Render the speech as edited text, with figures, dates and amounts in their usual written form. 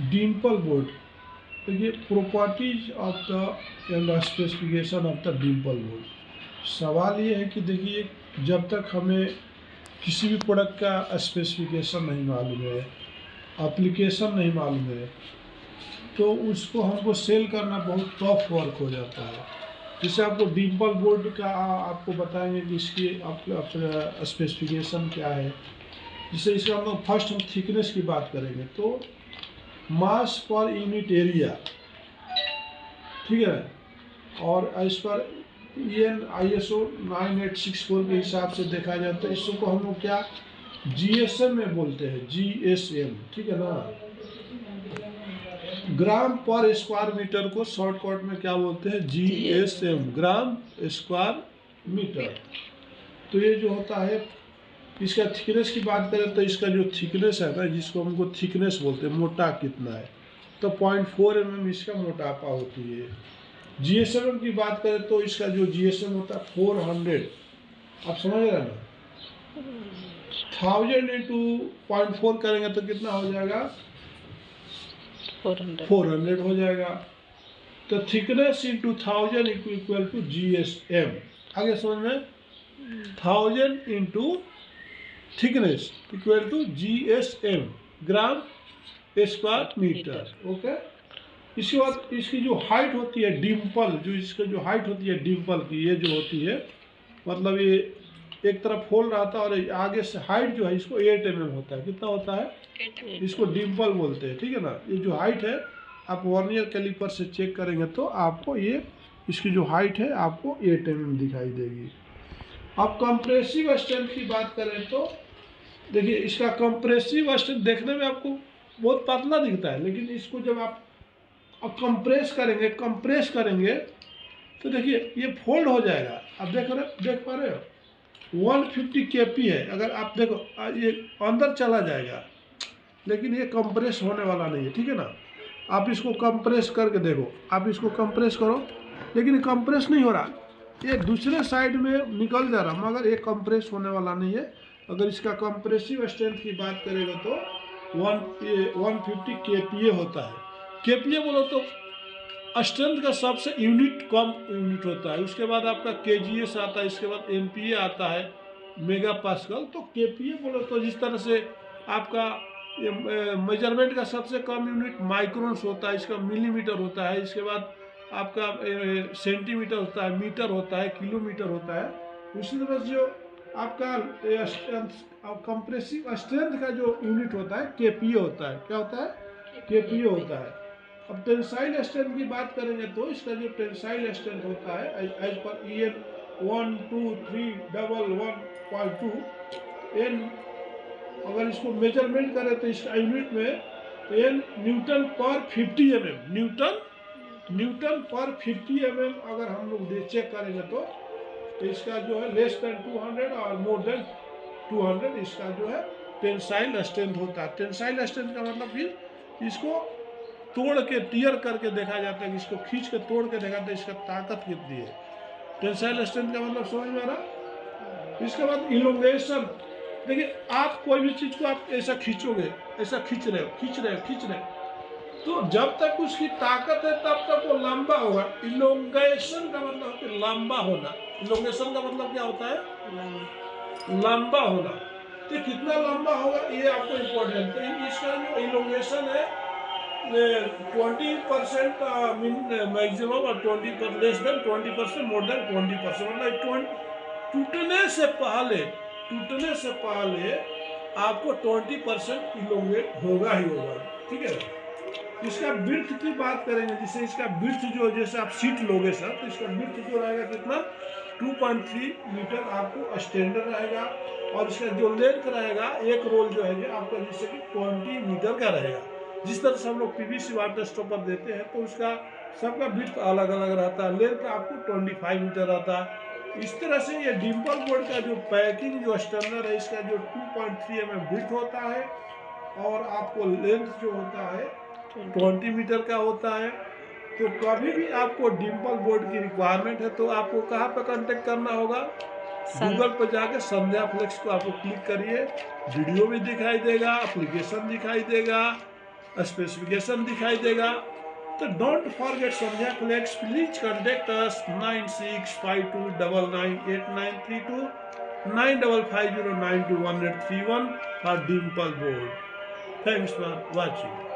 Dimple board, तो ये properties of the end specification of the Dimple board. सवाल ये है कि देखिए, जब तक हमें किसी भी प्रोडक्ट का स्पेसिफिकेशन नहीं मालूम है, एप्लीकेशन नहीं मालूम है, तो उसको हमको सेल करना बहुत टफ वर्क हो जाता है। जैसे आपको डिम्पल बोर्ड का आपको बताएंगे कि इसकी स्पेसिफिकेशन क्या है। जैसे इसका हम लोग फर्स्ट हम थिकनेस की बात करेंगे, तो मास पर यूनिट एरिया, ठीक है, और इस पर EN ISO 9864 के हिसाब से देखा जाता है। इसको हम लोग क्या GSM में बोलते हैं, GSM, ठीक है ना। ग्राम पर स्क्वायर मीटर को शॉर्टकट में क्या बोलते हैं, GSM, ग्राम स्क्वायर मीटर। तो ये जो होता है, इसका थिकनेस की बात करें तो इसका जो थिकनेस है ना, जिसको हमको थिकनेस बोलते हैं, मोटा कितना है, तो 0.4 mm इसका मोटापा होती है। GSM की बात करें तो इसका जो GSM होता है 400, आप समझ रहे हैं ना, 1000 इंटू 0.4 करेंगे तो कितना हो जाएगा, 400 हो जाएगा। तो thickness into 1000 equal to GSM। आगे समझ में, 1000 into thickness equal to GSM, gram square metre. Okay, इसके बाद इसकी जो हाइट होती है डिम्पल, जो इसका जो हाइट होती है डिम्पल की, ये जो होती है, मतलब ये एक तरफ होल रहता है और आगे से हाइट जो है इसको 8 mm होता है। कितना होता है, इसको डिम्पल बोलते हैं, ठीक है ना। ये जो हाइट है, आप वर्नियर कैलिपर से चेक करेंगे तो आपको ये इसकी जो हाइट है आपको 8 mm दिखाई देगी। अब कंप्रेसिव स्ट्रेंथ की बात करें तो देखिए, इसका कंप्रेसिव स्ट्रेंथ देखने में आपको बहुत पतला दिखता है, लेकिन इसको जब आप कंप्रेस करेंगे तो देखिए ये फोल्ड हो जाएगा। आप देख पा रहे हो 150 kP है, अगर आप देखो ये अंदर चला जाएगा, लेकिन ये कंप्रेस होने वाला नहीं है, ठीक है ना। आप इसको कंप्रेस करके देखो, आप इसको कंप्रेस करो, लेकिन ये कंप्रेस नहीं हो रहा, ये दूसरे साइड में निकल जा रहा, मगर ये कंप्रेस होने वाला नहीं है। अगर इसका कंप्रेसिव स्ट्रेंथ की बात करेंगे तो 150 kPa होता है। KPa बोलो तो स्ट्रेंथ का सबसे कम यूनिट होता है। उसके बाद आपका KGS आता है, इसके बाद MPa आता है, मेगा पास्कल। तो KPa बोलो तो जिस तरह से आपका मेजरमेंट का सबसे कम यूनिट माइक्रोन्स होता है, इसका मिलीमीटर होता है, इसके बाद आपका सेंटीमीटर होता है, मीटर होता है, किलोमीटर होता है। उसी तरह से जो आपका कंप्रेसिव स्ट्रेंथ का जो यूनिट होता है KPa होता है। क्या होता है, KPa होता है। अब टेंसाइल स्ट्रेंथ की बात करेंगे तो इसका जो टेंसाइल स्ट्रेंथ होता है एज पर EN 12311.2 N, अगर इसको मेजरमेंट करें तो इसका यूनिट में N न्यूटन पर 50 mm, न्यूटन पर 50 mm अगर हम लोग चेक करेंगे तो इसका जो है लेस देन 200 और मोर देन 200 इसका जो है टेंसाइल स्ट्रेंथ होता है। टेंसाइल स्ट्रेंथ का मतलब फिर इसको तोड़ के टीयर करके देखा जाता है, कि इसको खींच के तोड़ के देखा जाता है इसका ताकत कितनी है। टेंसाइल स्ट्रेंथ का मतलब समझ में आ रहा। इसके बाद इलोंगेशन, देखिए आप कोई भी चीज को आप ऐसा खींचोगे, ऐसा खींच रहे हो, तो जब तक उसकी ताकत है तब तक वो लंबा होगा। इलोंगेशन का मतलब है लंबा होना। इलोंगेशन का मतलब क्या होता है, लंबा होना। तो कितना लंबा होगा ये आपको इम्पोर्टेंट। तो इसका जो इलोंगेशन है 20% मैक्सिमम और 20% लेस देन 20%, मोर देन 20%, मतलब टूटने से पहले आपको 20% इलोंगेट होगा ही होगा, ठीक है। इसका विड्थ की बात करेंगे, जिससे इसका विड्थ जो, जैसे आप सीट लोगे सर, तो इसका विड्थ जो रहेगा कितना, 2.3 मीटर आपको स्टैंडर्ड रहेगा। और इसका जो लेंथ रहेगा एक रोल जो है आपका जैसे कि 20 मीटर का रहेगा। जिस तरह से हम लोग PVC वाटर स्टॉपर देते हैं तो उसका सबका विड्थ अलग अलग रहता है, लेंथ आपको 25 मीटर रहता है। इस तरह से ये डिम्पल बोर्ड का जो पैकिंग जो स्टैंडर्ड है, इसका जो 2.3 mm विड्थ होता है और आपको लेंथ जो होता है 20 मीटर का होता है। तो कभी भी आपको डिम्पल बोर्ड की रिक्वायरमेंट है तो आपको कहाँ पर कांटेक्ट करना होगा, गूगल पर जाके संध्या फ्लेक्स को आपको क्लिक करिए, वीडियो भी दिखाई देगा, एप्लीकेशन दिखाई देगा, स्पेसिफिकेशन दिखाई देगा। तो don't forget Sandhya collects, please contact us 9652998932 9550921831 for Dimple board. Thanks for watching.